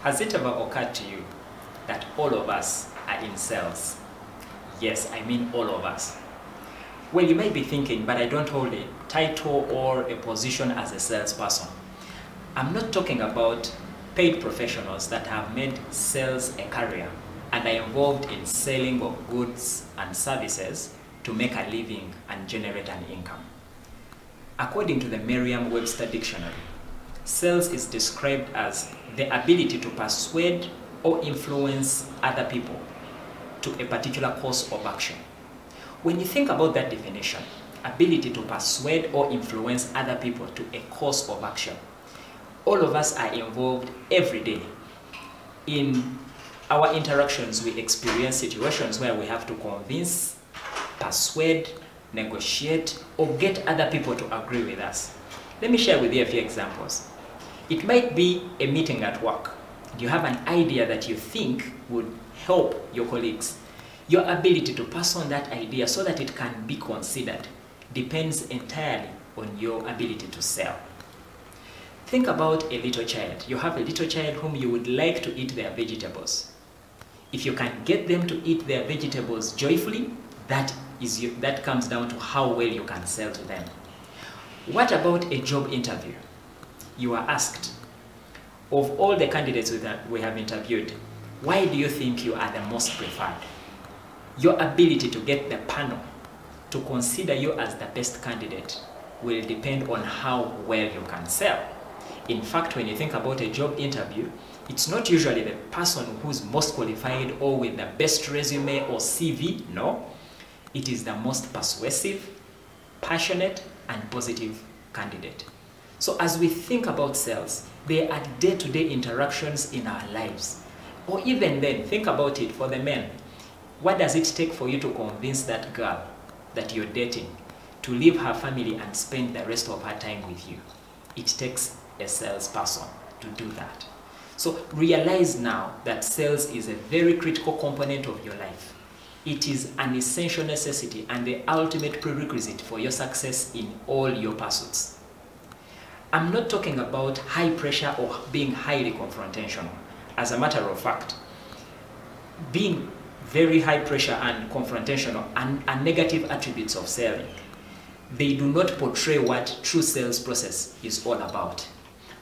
Has it ever occurred to you that all of us are in sales? Yes, I mean all of us. Well, you may be thinking, but I don't hold a title or a position as a salesperson. I'm not talking about paid professionals that have made sales a career and are involved in selling of goods and services to make a living and generate an income. According to the Merriam-Webster Dictionary, sales is described as the ability to persuade or influence other people to a particular course of action. When you think about that definition, ability to persuade or influence other people to a course of action, all of us are involved every day. In our interactions, we experience situations where we have to convince, persuade, negotiate, or get other people to agree with us. Let me share with you a few examples. It might be a meeting at work. You have an idea that you think would help your colleagues. Your ability to pass on that idea so that it can be considered depends entirely on your ability to sell. Think about a little child. You have a little child whom you would like to eat their vegetables. If you can get them to eat their vegetables joyfully, that comes down to how well you can sell to them. What about a job interview? You are asked, of all the candidates that we have interviewed, why do you think you are the most preferred? Your ability to get the panel to consider you as the best candidate will depend on how well you can sell. In fact, when you think about a job interview, it's not usually the person who's most qualified or with the best resume or CV, no. It is the most persuasive, passionate, and positive candidate. So as we think about sales, they are day-to-day interactions in our lives. Or even then, think about it for the men. What does it take for you to convince that girl that you're dating to leave her family and spend the rest of her time with you? It takes a salesperson to do that. So realize now that sales is a very critical component of your life. It is an essential necessity and the ultimate prerequisite for your success in all your pursuits. I'm not talking about high pressure or being highly confrontational. As a matter of fact, being very high pressure and confrontational are negative attributes of selling. They do not portray what true sales process is all about.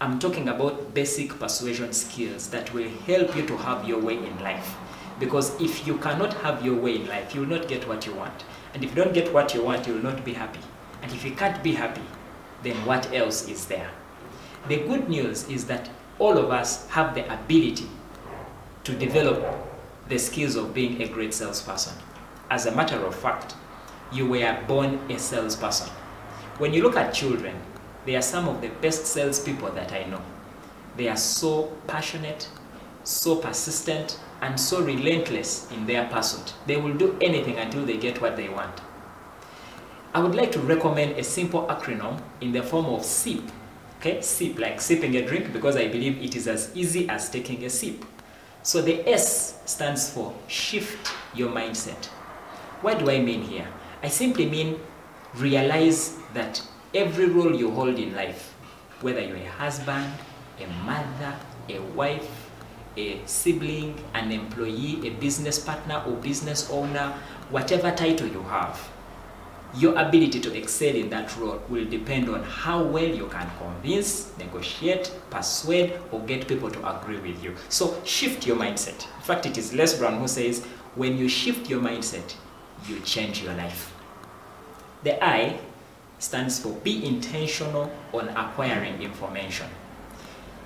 I'm talking about basic persuasion skills that will help you to have your way in life. Because if you cannot have your way in life, you will not get what you want. And if you don't get what you want, you will not be happy. And if you can't be happy, then what else is there? The good news is that all of us have the ability to develop the skills of being a great salesperson. As a matter of fact, you were born a salesperson. When you look at children, they are some of the best salespeople that I know. They are so passionate, so persistent, and so relentless in their pursuit. They will do anything until they get what they want. I would like to recommend a simple acronym in the form of SIP. Okay, SIP, like sipping a drink, because I believe it is as easy as taking a sip. So the S stands for shift your mindset. What do I mean here? I simply mean realize that every role you hold in life, whether you're a husband, a mother, a wife, a sibling, an employee, a business partner or business owner, whatever title you have, your ability to excel in that role will depend on how well you can convince, negotiate, persuade, or get people to agree with you. So shift your mindset. In fact, it is Les Brown who says, when you shift your mindset, you change your life. The I stands for be intentional on acquiring information.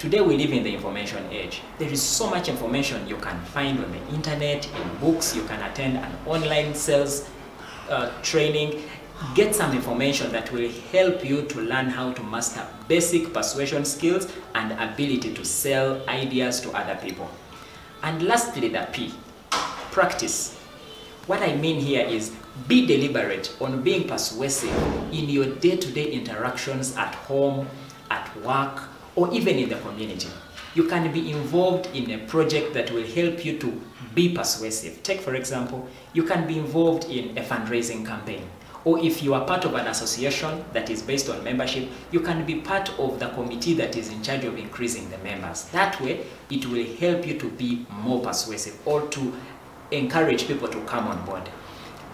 Today we live in the information age. There is so much information you can find on the internet, in books. You can attend an online sales training. Get some information that will help you to learn how to master basic persuasion skills and ability to sell ideas to other people. And lastly, the P, practice. What I mean here is be deliberate on being persuasive in your day-to-day interactions at home, at work, or even in the community. You can be involved in a project that will help you to be persuasive. Take, for example, you can be involved in a fundraising campaign, Or if you are part of an association that is based on membership, you can be part of the committee that is in charge of increasing the members. That way, it will help you to be more persuasive or to encourage people to come on board.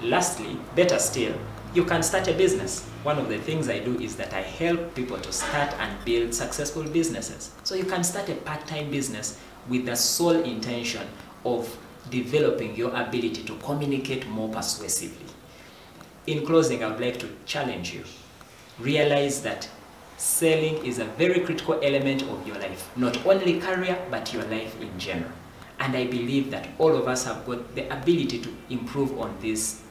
Lastly, better still, you can start a business. One of the things I do is that I help people to start and build successful businesses. So you can start a part-time business with the sole intention of developing your ability to communicate more persuasively. In closing, I would like to challenge you. Realize that selling is a very critical element of your life, not only career, but your life in general. And I believe that all of us have got the ability to improve on this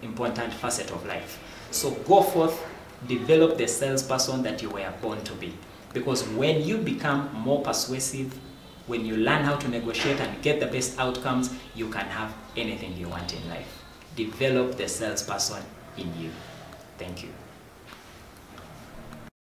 important facet of life. So go forth, develop the salesperson that you were born to be. Because when you become more persuasive, when you learn how to negotiate and get the best outcomes, you can have anything you want in life. Develop the salesperson in you. Thank you.